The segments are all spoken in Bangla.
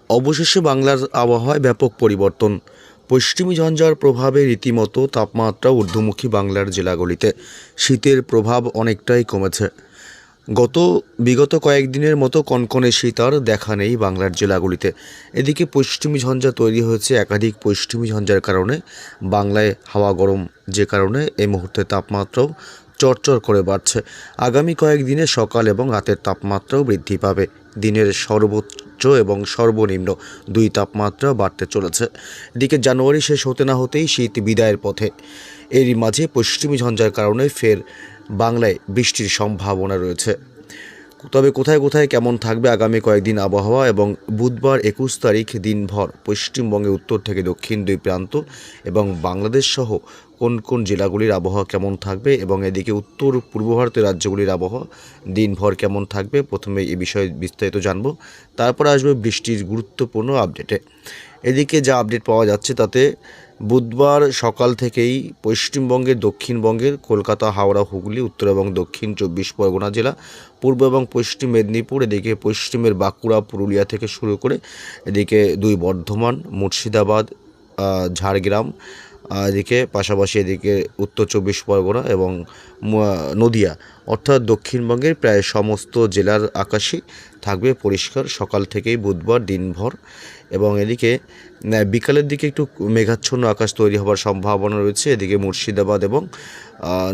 অবশেষে বাংলার আবহাওয়ায় ব্যাপক পরিবর্তন। পশ্চিমী ঝঞ্ঝার প্রভাবে রীতিমতো তাপমাত্রা ঊর্ধ্বমুখী বাংলার জেলাগুলিতে। শীতের প্রভাব অনেকটাই কমেছে। বিগত কয়েকদিনের মতো কনকনে শীত আর দেখা নেই বাংলার জেলাগুলিতে। এদিকে পশ্চিমী ঝঞ্ঝা তৈরি হয়েছে একাধিক পশ্চিমী ঝঞ্ঝার কারণে বাংলায় হাওয়া গরম, যে কারণে এই মুহূর্তে তাপমাত্রাও চড়চড় করে বাড়ছে। আগামী কয়েকদিনে সকাল এবং রাতের তাপমাত্রাও বৃদ্ধি পাবে। দিনের সর্বোচ্চ এবং সর্বনিম্ন দুই তাপমাত্রা বাড়তে চলেছে। এদিকে জানুয়ারি শেষ হতে না হতেই শীত বিদায়ের পথে। এরই মাঝে পশ্চিমী ঝঞ্ঝার কারণে ফের বাংলায় বৃষ্টির সম্ভাবনা রয়েছে। তবে কোথায় কোথায় কেমন থাকবে আগামী কয়েকদিন আবহাওয়া এবং বুধবার 21 তারিখ দিনভর পশ্চিমবঙ্গে উত্তর থেকে দক্ষিণ দুই প্রান্ত এবং বাংলাদেশ সহ কোন কোন জেলাগুলির আবহাওয়া কেমন থাকবে এবং এদিকে উত্তর পূর্ব ভারতের রাজ্যগুলির আবহাওয়া দিনভর কেমন থাকবে, প্রথমে এই বিষয়ে বিস্তারিত জানব, তারপর আসবে বৃষ্টির গুরুত্বপূর্ণ আপডেটে। এদিকে যা আপডেট পাওয়া যাচ্ছে তাতে বুধবার সকাল থেকেই পশ্চিমবঙ্গের দক্ষিণবঙ্গের কলকাতা, হাওড়া, হুগলি, উত্তর এবং দক্ষিণ 24 পরগনা জেলা, পূর্ব এবং পশ্চিম মেদিনীপুর, এদিকে পশ্চিমের বাঁকুড়া, পুরুলিয়া থেকে শুরু করে এদিকে দুই বর্ধমান, মুর্শিদাবাদ, ঝাড়গ্রাম, এদিকে পাশাপাশি এদিকে উত্তর 24 পরগনা এবং নদিয়া, অর্থাৎ দক্ষিণবঙ্গের প্রায় সমস্ত জেলার আকাশই থাকবে পরিষ্কার সকাল থেকেই বুধবার দিনভর। এবং এদিকে বিকালের দিকে একটু মেঘাচ্ছন্ন আকাশ তৈরি হওয়ার সম্ভাবনা রয়েছে এদিকে মুর্শিদাবাদ এবং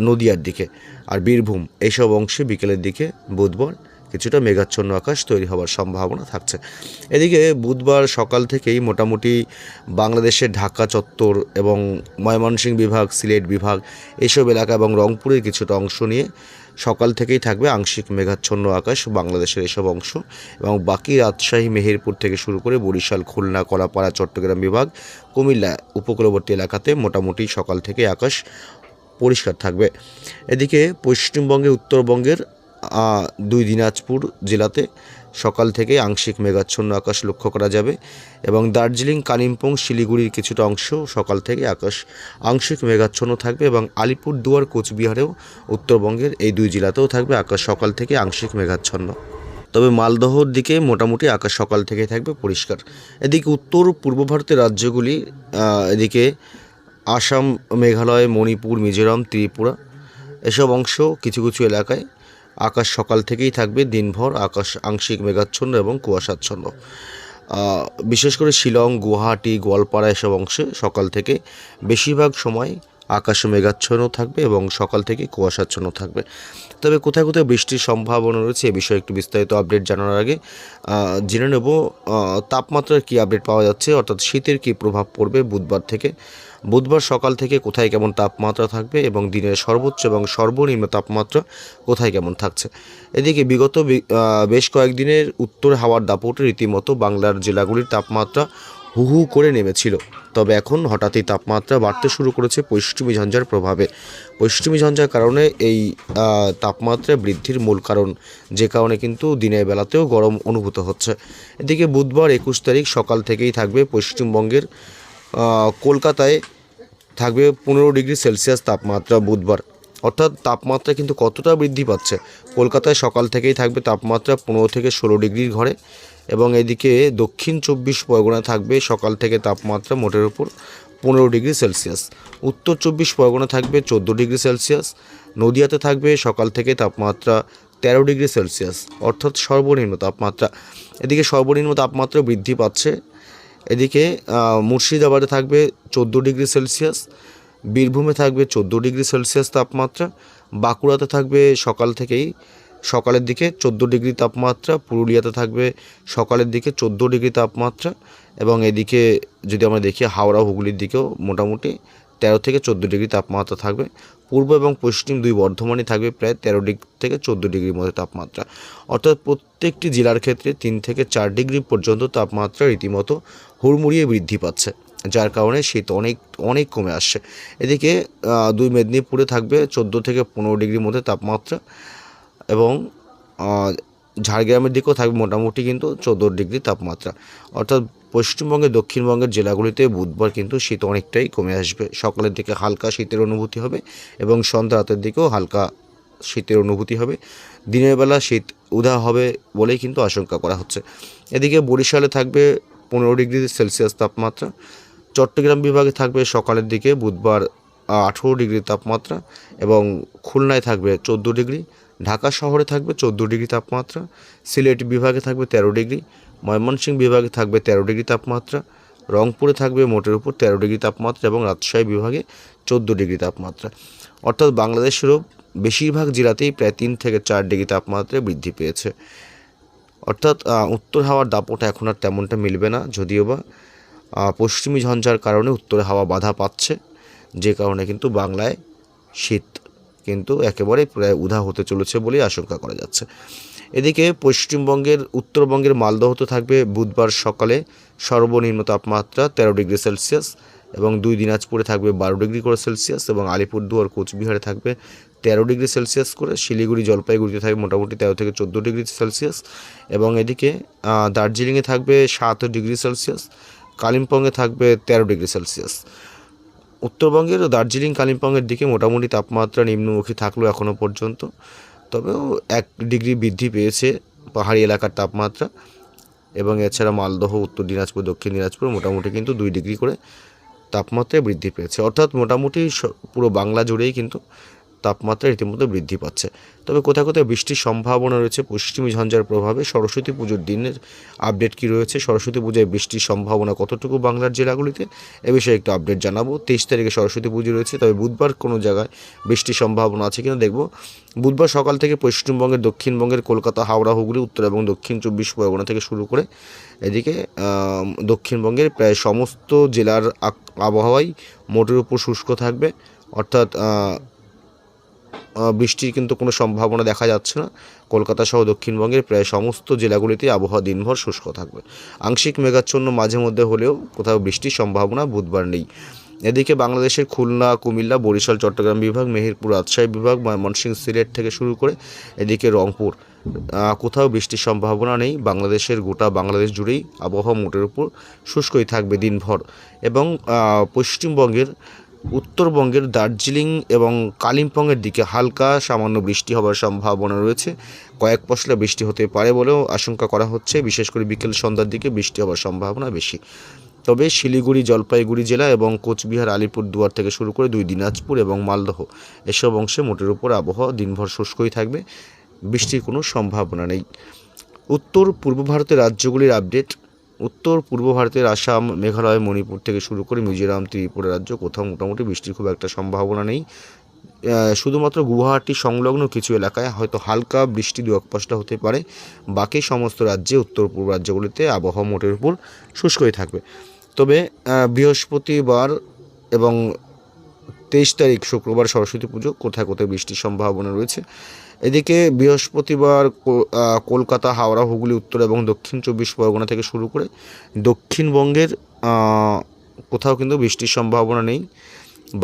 নদিয়ার দিকে। আর বীরভূম এইসব অংশে বিকেলের দিকে বুধবার কিছুটা মেঘাচ্ছন্ন আকাশ তৈরি হওয়ার সম্ভাবনা থাকছে। এদিকে বুধবার সকাল থেকেই মোটামুটি বাংলাদেশের ঢাকা চত্বর এবং ময়মনসিংহ বিভাগ, সিলেট বিভাগ এইসব এলাকা এবং রংপুরের কিছুটা অংশ নিয়ে সকাল থেকেই থাকবে আংশিক মেঘাচ্ছন্ন আকাশ বাংলাদেশের এসব অংশ, এবং বাকি রাজশাহী, মেহেরপুর থেকে শুরু করে বরিশাল, খুলনা, কলাপাড়া, চট্টগ্রাম বিভাগ, কুমিল্লা উপকূলবর্তী এলাকাতে মোটামুটি সকাল থেকে আকাশ পরিষ্কার থাকবে। এদিকে পশ্চিমবঙ্গে উত্তরবঙ্গের দুই দিনাজপুর জেলাতে সকাল থেকে আংশিক মেঘাচ্ছন্ন আকাশ লক্ষ্য করা যাবে এবং দার্জিলিং, কালিম্পং, শিলিগুড়ির কিছুটা অংশ সকাল থেকে আকাশ আংশিক মেঘাচ্ছন্ন থাকবে এবং আলিপুরদুয়ার, কোচবিহারেও উত্তরবঙ্গের এই দুই জেলাতেও থাকবে আকাশ সকাল থেকে আংশিক মেঘাচ্ছন্ন। তবে মালদহর দিকে মোটামুটি আকাশ সকাল থেকে থাকবে পরিষ্কার। এদিকে উত্তর পূর্ব ভারতের রাজ্যগুলি, এদিকে আসাম, মেঘালয়, মণিপুর, মিজোরাম, ত্রিপুরা এসব অংশ কিছু কিছু এলাকায় আকাশ সকাল থেকেই থাকবে দিনভর আকাশ আংশিক মেঘাচ্ছন্ন এবং কুয়াশাচ্ছন্ন। বিশেষ করে শিলং, গুয়াহাটি, গোয়ালপাড়া এসব অংশে সকাল থেকে বেশিরভাগ সময় আকাশ মেঘাচ্ছন্ন থাকবে এবং সকাল থেকে কুয়াশাচ্ছন্ন থাকবে। তবে কোথায় কোথায় বৃষ্টির সম্ভাবনা রয়েছে এ বিষয়ে একটু বিস্তারিত আপডেট জানার আগে জেনে নেব তাপমাত্রার কী আপডেট পাওয়া যাচ্ছে, অর্থাৎ শীতের কী প্রভাব পড়বে বুধবার থেকে। বুধবার সকাল থেকে কোথায় কেমন তাপমাত্রা থাকবে এবং দিনের সর্বোচ্চ এবং সর্বনিম্ন তাপমাত্রা কোথায় কেমন থাকছে। এদিকে বিগত বেশ কয়েকদিনের উত্তর হাওয়ার দাপটে রীতিমতো বাংলার জেলাগুলির তাপমাত্রা হু হু করে নেমেছিল, তবে এখন হঠাৎই তাপমাত্রা বাড়তে শুরু করেছে পশ্চিমী ঝঞ্ঝার প্রভাবে। পশ্চিমী ঝঞ্ঝার কারণে এই তাপমাত্রা বৃদ্ধির মূল কারণ, যে কারণে কিন্তু দিনের বেলাতেও গরম অনুভূত হচ্ছে। এদিকে বুধবার 21 তারিখ সকাল থেকেই থাকবে পশ্চিমবঙ্গের কলকাতায় থাকবে 15 ডিগ্রি সেলসিয়াস তাপমাত্রা বুধবার, অর্থাৎ তাপমাত্রা কিন্তু কতটা বৃদ্ধি পাচ্ছে। কলকাতায় সকাল থেকেই থাকবে তাপমাত্রা 15 থেকে 16 ডিগ্রির ঘরে এবং এদিকে দক্ষিণ 24 পরগনা থাকবে সকাল থেকে তাপমাত্রা মোটের উপর 15 ডিগ্রি সেলসিয়াস, উত্তর 24 পরগনা থাকবে 14 ডিগ্রি সেলসিয়াস, নদিয়াতে থাকবে সকাল থেকে তাপমাত্রা 13 ডিগ্রি সেলসিয়াস, অর্থাৎ সর্বনিম্ন তাপমাত্রা। এদিকে সর্বনিম্ন তাপমাত্রা বৃদ্ধি পাচ্ছে। এদিকে মুর্শিদাবাদে থাকবে 14 ডিগ্রি সেলসিয়াস, বীরভূমে থাকবে 14 ডিগ্রি সেলসিয়াস তাপমাত্রা, বাঁকুড়াতে থাকবে সকালের দিকে 14 ডিগ্রি তাপমাত্রা, পুরুলিয়াতে থাকবে সকালের দিকে 14 ডিগ্রি তাপমাত্রা এবং এদিকে যদি আমরা দেখি হাওড়া, হুগলির দিকেও মোটামুটি 13 থেকে 14 ডিগ্রি তাপমাত্রা থাকবে। পূর্ব এবং পশ্চিম দুই বর্ধমানে থাকবে প্রায় 13 ডিগ্রি থেকে 14 ডিগ্রির মধ্যে তাপমাত্রা, অর্থাৎ প্রত্যেকটি জেলার ক্ষেত্রে 3 থেকে 4 ডিগ্রি পর্যন্ত তাপমাত্রা রীতিমতো হুড়মুড়িয়ে বৃদ্ধি পাচ্ছে, যার কারণে শীত অনেক অনেক কমে আসছে। এদিকে দুই মেদিনীপুরে থাকবে 14 থেকে 15 ডিগ্রির মধ্যে তাপমাত্রা এবং ঝাড়গ্রামের দিকেও থাকবে মোটামুটি কিন্তু 14 ডিগ্রি তাপমাত্রা, অর্থাৎ পশ্চিমবঙ্গের দক্ষিণবঙ্গের জেলাগুলিতে বুধবার কিন্তু শীত অনেকটাই কমে আসবে। সকালের দিকে হালকা শীতের অনুভূতি হবে এবং সন্ধ্যা রাতের দিকেও হালকা শীতের অনুভূতি হবে। দিনের বেলা শীত উদা হবে বলেই কিন্তু আশঙ্কা করা হচ্ছে। এদিকে বরিশালে থাকবে 15 ডিগ্রি সেলসিয়াস তাপমাত্রা। চট্টগ্রাম বিভাগে থাকবে সকালের দিকে বুধবার 18 ডিগ্রি তাপমাত্রা এবং খুলনায় থাকবে 14 ডিগ্রি, ঢাকা শহরে থাকবে 14 ডিগ্রি তাপমাত্রা, সিলেট বিভাগে থাকবে 13 ডিগ্রি, ময়মনসিংহ বিভাগে থাকবে 13 ডিগ্রি তাপমাত্রা, রংপুরে থাকবে মোটের উপর 13 ডিগ্রি তাপমাত্রা এবং রাজশাহী বিভাগে 14 ডিগ্রি তাপমাত্রা। অর্থাৎ বাংলাদেশেরও বেশিরভাগ জেলাতেই প্রায় 3 থেকে 4 ডিগ্রি তাপমাত্রা বৃদ্ধি পেয়েছে। অর্থাৎ উত্তর হাওয়ার দাপটটা এখন আর তেমনটা মিলবে না, যদিও বা পশ্চিমী ঝঞ্ঝার কারণে উত্তরে হাওয়া বাধা পাচ্ছে, যে কারণে কিন্তু বাংলায় শীত কিন্তু একেবারে প্রায় উধা হতে চলেছে বলেই আশঙ্কা করা যাচ্ছে। এদিকে পশ্চিমবঙ্গের উত্তরবঙ্গের মালদহতে থাকবে বুধবার সকালে সর্বনিম্ন তাপমাত্রা 13 ডিগ্রি সেলসিয়াস এবং 2 দিনাজপুরে থাকবে 12 ডিগ্রি করে সেলসিয়াস এবং আলিপুরদুয়ার কোচবিহারে থাকবে 13 ডিগ্রি সেলসিয়াস করে, শিলিগুড়ি জলপাইগুড়িতে থাকবে মোটামুটি 13 থেকে 14 ডিগ্রি সেলসিয়াস এবং এদিকে দার্জিলিংয়ে থাকবে 7 ডিগ্রি সেলসিয়াস, কালিম্পংয়ে থাকবে 13 ডিগ্রি সেলসিয়াস। উত্তরবঙ্গের দার্জিলিং কালিম্পংয়ের দিকে মোটামুটি তাপমাত্রা নিম্নমুখী থাকলেও এখনও পর্যন্ত, তবেও 1 ডিগ্রি বৃদ্ধি পেয়েছে পাহাড়ি এলাকার তাপমাত্রা এবং এছাড়া মালদহ, উত্তর দিনাজপুর, দক্ষিণ দিনাজপুর মোটামুটি কিন্তু 2 ডিগ্রি করে তাপমাত্রায় বৃদ্ধি পেয়েছে। অর্থাৎ মোটামুটি পুরো বাংলা জুড়েই কিন্তু তাপমাত্রা রীতিমতো বৃদ্ধি পাচ্ছে। তবে কোথাও কোথাও বৃষ্টির সম্ভাবনা রয়েছে পশ্চিমী ঝঞ্ঝার প্রভাবে। সরস্বতী পুজোর দিনের আপডেট কী রয়েছে, সরস্বতী পূজায় বৃষ্টির সম্ভাবনা কতটুকু বাংলার জেলাগুলিতে, এ বিষয়ে একটু আপডেট জানাবো। 23 তারিখে সরস্বতী পুজো রয়েছে, তবে বুধবার কোনো জায়গায় বৃষ্টির সম্ভাবনা আছে কিনা দেখব। বুধবার সকাল থেকে পশ্চিমবঙ্গের, দক্ষিণবঙ্গের কলকাতা, হাওড়া, হুগলি, উত্তর এবং দক্ষিণ 24 পরগনা থেকে শুরু করে এদিকে দক্ষিণবঙ্গের প্রায় সমস্ত জেলার আবহাওয়াই মোটের উপর শুষ্ক থাকবে। অর্থাৎ বৃষ্টির কিন্তু কোনো সম্ভাবনা দেখা যাচ্ছে না। কলকাতা সহ দক্ষিণবঙ্গের প্রায় সমস্ত জেলাগুলিতে আবহাওয়া দিনভর শুষ্ক থাকবে। আংশিক মেঘাচ্ছন্ন মাঝে মধ্যে হলেও কোথাও বৃষ্টির সম্ভাবনা বুধবার নেই। এদিকে বাংলাদেশের খুলনা, কুমিল্লা, বরিশাল, চট্টগ্রাম বিভাগ, মেহেরপুর, রাজশাহী বিভাগ, ময়মনসিংহ, সিলেট থেকে শুরু করে এদিকে রংপুর কোথাও বৃষ্টির সম্ভাবনা নেই। বাংলাদেশের গোটা বাংলাদেশ জুড়েই আবহাওয়া মোটের উপর শুষ্কই থাকবে দিনভর এবং পশ্চিমবঙ্গের, উত্তরবঙ্গের দার্জিলিং এবং কালিম্পংয়ের দিকে হালকা সামান্য বৃষ্টি হওয়ার সম্ভাবনা রয়েছে। কয়েক পশলা বৃষ্টি হতে পারে বলেও আশঙ্কা করা হচ্ছে, বিশেষ করে বিকেল সন্ধ্যার দিকে বৃষ্টি হওয়ার সম্ভাবনা বেশি। তবে শিলিগুড়ি, জলপাইগুড়ি জেলা এবং কোচবিহার, আলিপুরদুয়ার থেকে শুরু করে 2 দিনাজপুর এবং মালদহ এসব অংশে মোটের উপর আবহাওয়া দিনভর শুষ্কই থাকবে, বৃষ্টির কোনো সম্ভাবনা নেই। উত্তর পূর্ব ভারতের রাজ্যগুলির আপডেট। উত্তর পূর্ব ভারতের আসাম, মেঘালয়, মণিপুর থেকে শুরু করে মিজোরাম, ত্রিপুরা রাজ্য কোথাও মোটামুটি বৃষ্টির খুব একটা সম্ভাবনা নেই। শুধুমাত্র গুয়াহাটি সংলগ্ন কিছু এলাকায় হয়তো হালকা বৃষ্টি 2-1 পশলা হতে পারে। বাকি সমস্ত রাজ্যে, উত্তর পূর্ব রাজ্যগুলিতে আবহাওয়া মোটের উপর শুষ্কই থাকবে। তবে বৃহস্পতিবার এবং 23 তারিখ শুক্রবার সরস্বতী পুজো, কোথায় কোথায় বৃষ্টির সম্ভাবনা রয়েছে। এদিকে বৃহস্পতিবার কলকাতা, হাওড়া, হুগলি, উত্তর এবং দক্ষিণ 24 পরগনা থেকে শুরু করে দক্ষিণবঙ্গের কোথাও কিন্তু বৃষ্টির সম্ভাবনা নেই।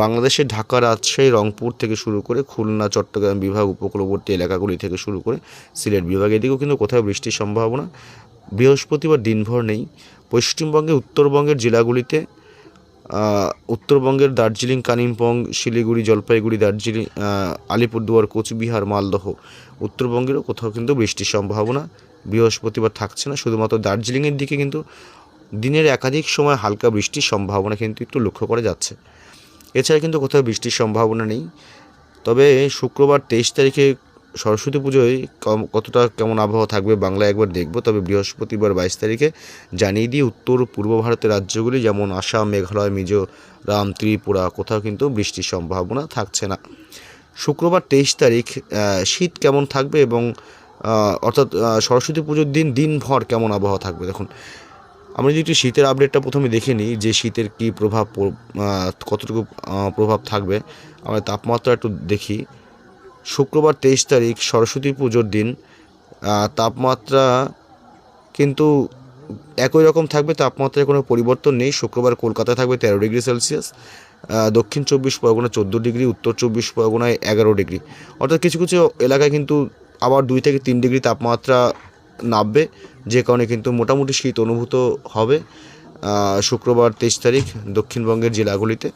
বাংলাদেশের ঢাকা, রাজশাহী, রংপুর থেকে শুরু করে খুলনা, চট্টগ্রাম বিভাগ, উপকূলবর্তী এলাকাগুলি থেকে শুরু করে সিলেট বিভাগ, এদিকেও কিন্তু কোথাও বৃষ্টির সম্ভাবনা বৃহস্পতিবার দিনভর নেই। পশ্চিমবঙ্গে, উত্তরবঙ্গের জেলাগুলিতে, উত্তরবঙ্গের দার্জিলিং, কালিম্পং, শিলিগুড়ি, জলপাইগুড়ি, দার্জিলিং, আলিপুরদুয়ার, কোচবিহার, মালদহ, উত্তরবঙ্গেরও কোথাও কিন্তু বৃষ্টির সম্ভাবনা বৃহস্পতিবার থাকছে না। শুধুমাত্র দার্জিলিংয়ের দিকে কিন্তু দিনের একাধিক সময় হালকা বৃষ্টির সম্ভাবনা কিন্তু একটু লক্ষ্য করা যাচ্ছে। এছাড়া কিন্তু কোথাও বৃষ্টির সম্ভাবনা নেই। তবে শুক্রবার 23 তারিখে সরস্বতী পুজোয় কতটা কেমন আবহাওয়া থাকবে বাংলায় একবার দেখব। তবে বৃহস্পতিবার 22 তারিখে জানিয়ে দিই, উত্তর পূর্ব ভারতের রাজ্যগুলি যেমন আসাম, মেঘালয়, মিজোরাম, ত্রিপুরা কোথাও কিন্তু বৃষ্টির সম্ভাবনা থাকছে না। শুক্রবার 23 তারিখ শীত কেমন থাকবে এবং অর্থাৎ সরস্বতী পুজোর দিন দিনভর কেমন আবহাওয়া থাকবে। দেখুন, আমরা যদি একটু শীতের আপডেটটা প্রথমে দেখে নিই যে শীতের কী প্রভাব, কতটুকু প্রভাব থাকবে। আমরা তাপমাত্রা একটু দেখি। শুক্রবার 23 তারিখ সরস্বতী পুজোর দিন তাপমাত্রা কিন্তু একই রকম থাকবে, তাপমাত্রায় কোনো পরিবর্তন নেই। শুক্রবার কলকাতায় থাকবে 13 ডিগ্রি সেলসিয়াস, দক্ষিণ 24 পরগনা 14 ডিগ্রি, উত্তর 24 পরগনায় 11 ডিগ্রি। অর্থাৎ কিছু কিছু এলাকায় কিন্তু আবার 2 থেকে 3 ডিগ্রি তাপমাত্রা নামবে, যে কারণে কিন্তু মোটামুটি শীত অনুভূত হবে শুক্রবার 23 তারিখ দক্ষিণবঙ্গের জেলাগুলিতে।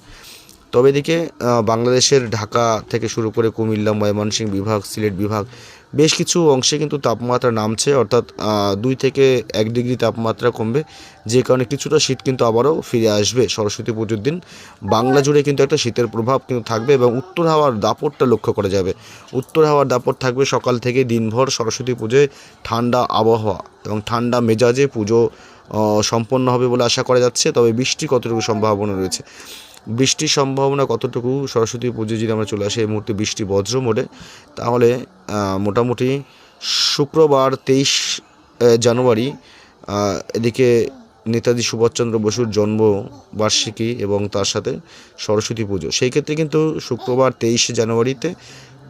তবে এদিকে বাংলাদেশের ঢাকা থেকে শুরু করে কুমিল্লা, ময়মনসিংহ বিভাগ, সিলেট বিভাগ বেশ কিছু অংশে কিন্তু তাপমাত্রা নামছে, অর্থাৎ 2 থেকে 1 ডিগ্রি তাপমাত্রা কমবে, যে কারণে কিছুটা শীত কিন্তু আবারও ফিরে আসবে সরস্বতী পুজোর দিন। বাংলা জুড়ে কিন্তু একটা শীতের প্রভাব কিন্তু থাকবে এবং উত্তর হাওয়ার দাপটটা লক্ষ্য করা যাবে। উত্তর হাওয়ার দাপট থাকবে সকাল থেকে দিনভর সরস্বতী পুজোয়। ঠান্ডা আবহাওয়া এবং ঠান্ডা মেজাজে পুজো সম্পন্ন হবে বলে আশা করা যাচ্ছে। তবে বৃষ্টি কতটুকু সম্ভাবনা রয়েছে, বৃষ্টির সম্ভাবনা কতটুকু সরস্বতী পুজো যদি আমরা চলে আসি এই মুহূর্তে বৃষ্টি বজ্র মোডে, তাহলে মোটামুটি শুক্রবার 23 জানুয়ারি এদিকে নেতাজি সুভাষচন্দ্র বসুর জন্মবার্ষিকী এবং তার সাথে সরস্বতী পুজো। সেই ক্ষেত্রে কিন্তু শুক্রবার 23 জানুয়ারিতে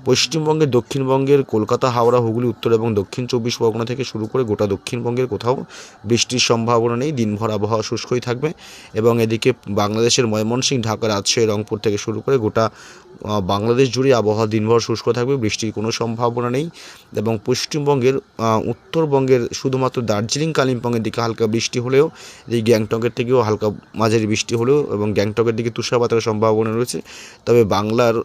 পশ্চিমবঙ্গের দক্ষিণবঙ্গের কলকাতা, হাওড়া, হুগলি, উত্তর এবং দক্ষিণ 24 পরগনা থেকে শুরু করে গোটা দক্ষিণবঙ্গের কোথাও বৃষ্টির সম্ভাবনা নেই। দিনভর আবহাওয়া শুষ্কই থাকবে এবং এদিকে বাংলাদেশের ময়মনসিংহ, ঢাকা, রাজশাহী, রংপুর থেকে শুরু করে গোটা বাংলাদেশ জুড়ে আবহাওয়া দিনভর শুষ্ক থাকবে, বৃষ্টির কোনো সম্ভাবনা নেই। এবং পশ্চিমবঙ্গের উত্তরবঙ্গের শুধুমাত্র দার্জিলিং, কালিম্পংয়ের দিকে হালকা বৃষ্টি হলেও, এই গ্যাংটকের থেকেও হালকা মাঝারি বৃষ্টি হলেও এবং গ্যাংটকের দিকে তুষারপাতের সম্ভাবনা রয়েছে। তবে বাংলার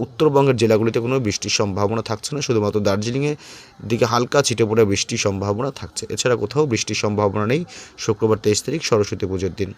উত্তরবঙ্গের জেলাগুলিতে কোনো বৃষ্টির সম্ভাবনা থাকছে না, শুধুমাত্র দার্জিলিংয়ের দিকে হালকা ছিটে পড়ে বৃষ্টির সম্ভাবনা থাকছে। এছাড়া কোথাও বৃষ্টির সম্ভাবনা নেই শুক্রবার 23 তারিখ সরস্বতী পুজোর দিন।